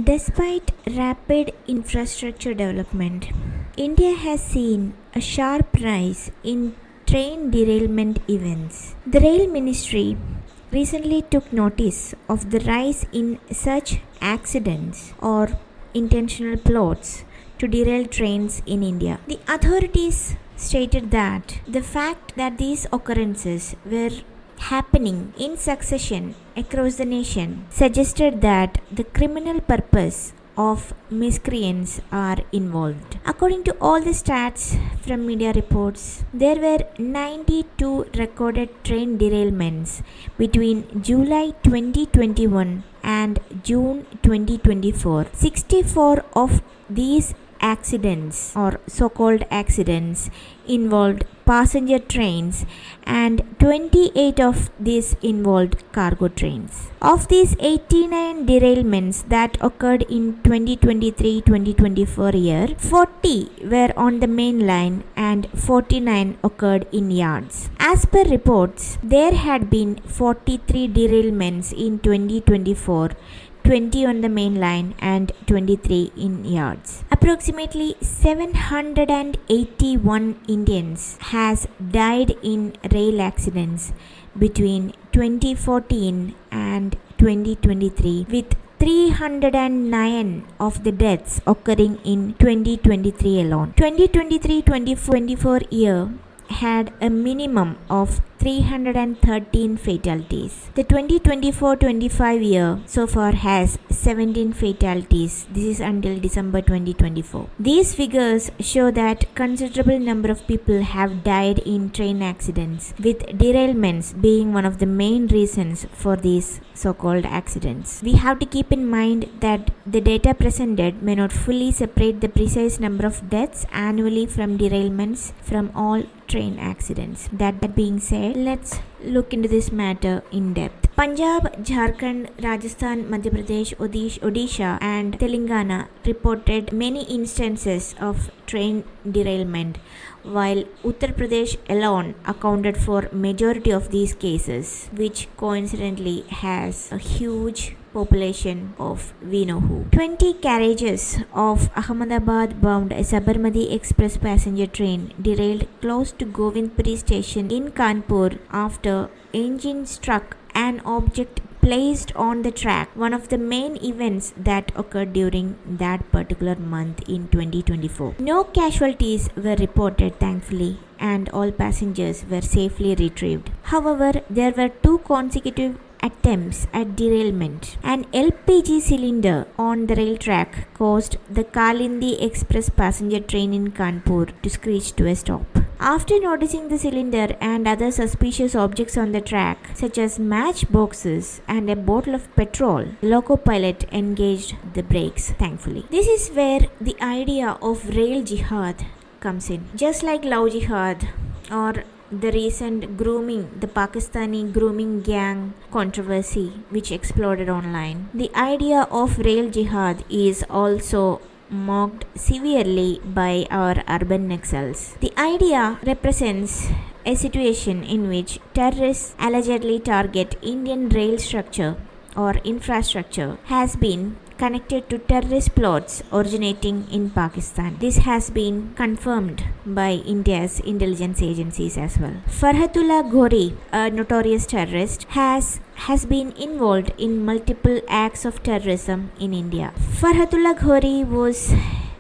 Despite rapid infrastructure development, India has seen a sharp rise in train derailment events. The Rail Ministry recently took notice of the rise in such accidents or intentional plots to derail trains in India. The authorities stated that the fact that these occurrences were happening in succession across the nation suggested that the criminal purpose of miscreants are involved. According to all the stats from media reports, there were 92 recorded train derailments between July 2021 and June 2024. 64 of these accidents or so-called accidents involved passenger trains and 28 of these involved cargo trains. Of these 89 derailments that occurred in 2023-2024 year, 40 were on the main line and 49 occurred in yards. As per reports, there had been 43 derailments in 2024, 20 on the main line and 23 in yards. Approximately 781 Indians has died in rail accidents between 2014 and 2023, with 309 of the deaths occurring in 2023 alone. 2023-2024 year had a minimum of 313 fatalities. The 2024-25 year so far has 17 fatalities. This is until December 2024. These figures show that considerable number of people have died in train accidents, with derailments being one of the main reasons for these so-called accidents. We have to keep in mind that the data presented may not fully separate the precise number of deaths annually from derailments from all train accidents. That being said, let's look into this matter in depth. Punjab, Jharkhand, Rajasthan, Madhya Pradesh, Odisha and Telangana reported many instances of train derailment, while Uttar Pradesh alone accounted for majority of these cases, which coincidentally has a huge population of we know who. 20 carriages of Ahmedabad bound Sabarmati Express passenger train derailed close to Govindpuri station in Kanpur after engine struck an object placed on the track, one of the main events that occurred during that particular month in 2024. No casualties were reported, thankfully, and all passengers were safely retrieved. However, there were two consecutive attempts at derailment. An LPG cylinder on the rail track caused the Kalindi Express passenger train in Kanpur to screech to a stop. After noticing the cylinder and other suspicious objects on the track, such as matchboxes and a bottle of petrol, the loco pilot engaged the brakes, thankfully. This is where the idea of rail jihad comes in. Just like love jihad or the recent the Pakistani grooming gang controversy which exploded online, the idea of rail jihad is also mocked severely by our urban naxals. The idea represents a situation in which terrorists allegedly target Indian rail structure or infrastructure has been connected to terrorist plots originating in Pakistan. This has been confirmed by India's intelligence agencies as well. Farhatullah Ghori, a notorious terrorist, has been involved in multiple acts of terrorism in India. Farhatullah Ghori was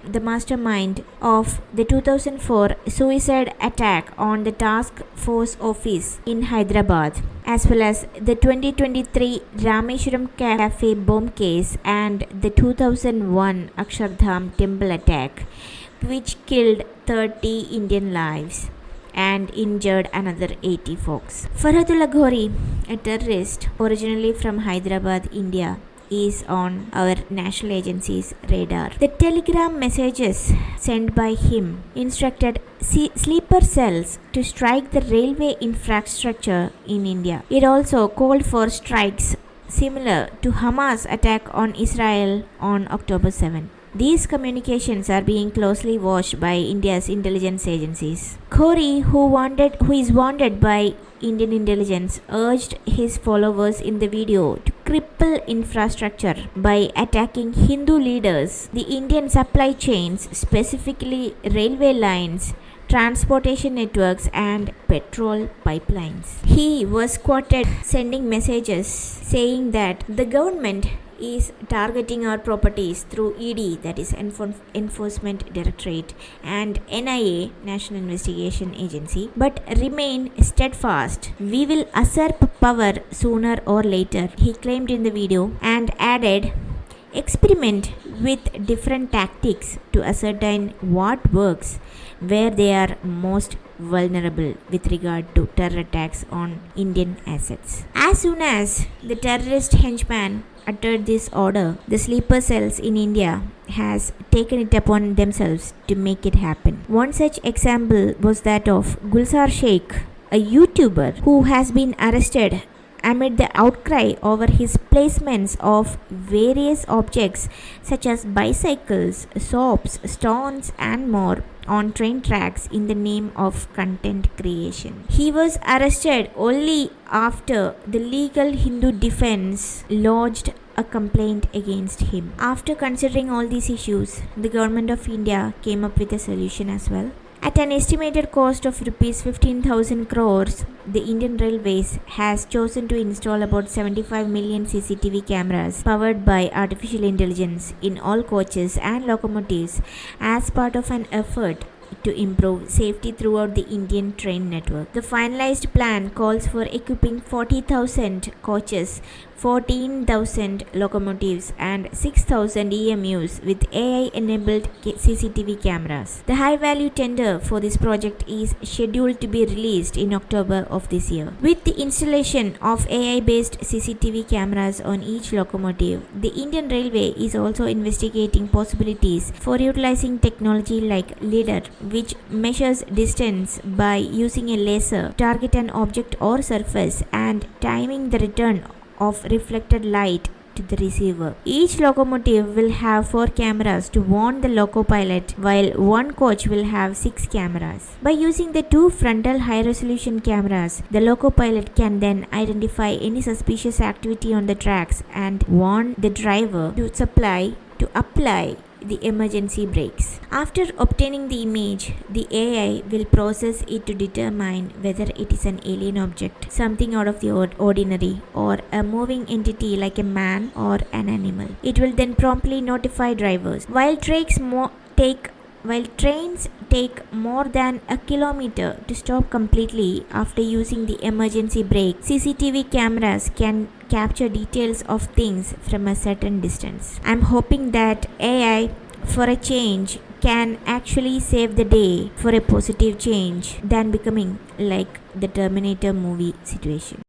the mastermind of the 2004 suicide attack on the task force office in Hyderabad, as well as the 2023 Rameshwaram cafe bomb case and the 2001 Akshardham temple attack, which killed 30 Indian lives and injured another 80 folks. Farhatullah Ghori, a terrorist originally from Hyderabad, India, is on our national agency's radar. The telegram messages sent by him instructed sleeper cells to strike the railway infrastructure in India. It also called for strikes similar to Hamas attack on Israel on October 7. These communications are being closely watched by India's intelligence agencies. Ghori, who is wanted by Indian intelligence, urged his followers in the video to cripple temple infrastructure by attacking Hindu leaders, the Indian supply chains, specifically railway lines, transportation networks, and petrol pipelines. He was quoted sending messages saying that the government is targeting our properties through ED, that is Enforcement Directorate, and NIA, National Investigation Agency, but remain steadfast. We will usurp power sooner or later, he claimed in the video, and added, experiment with different tactics to ascertain what works, where they are most vulnerable with regard to terror attacks on Indian assets. As soon as the terrorist henchman uttered this order, the sleeper cells in India has taken it upon themselves to make it happen. One such example was that of Gulzar Sheikh, a YouTuber who has been arrested amid the outcry over his placements of various objects such as bicycles, soaps, stones, and more on train tracks in the name of content creation. He was arrested only after the legal Hindu defense lodged a complaint against him. After considering all these issues, the government of India came up with a solution as well. At an estimated cost of rupees 15,000 crores, the Indian Railways has chosen to install about 75 million CCTV cameras powered by artificial intelligence in all coaches and locomotives as part of an effort to improve safety throughout the Indian train network. The finalized plan calls for equipping 40,000 coaches, 14,000 locomotives, and 6,000 EMUs with AI-enabled CCTV cameras. The high-value tender for this project is scheduled to be released in October of this year. With the installation of AI-based CCTV cameras on each locomotive, the Indian Railway is also investigating possibilities for utilizing technology like LiDAR, which measures distance by using a laser, target an object or surface, and timing the return of reflected light to the receiver. Each locomotive will have 4 cameras to warn the loco-pilot, while one coach will have 6 cameras. By using the 2 frontal high-resolution cameras, the loco-pilot can then identify any suspicious activity on the tracks and warn the driver to apply the emergency brakes. After obtaining the image, the AI will process it to determine whether it is an alien object, something out of the ordinary, or a moving entity like a man or an animal. It will then promptly notify drivers. While trains take more than a kilometer to stop completely after using the emergency brake, CCTV cameras can capture details of things from a certain distance. I'm hoping that AI, for a change, can actually save the day for a positive change than becoming like the Terminator movie situation.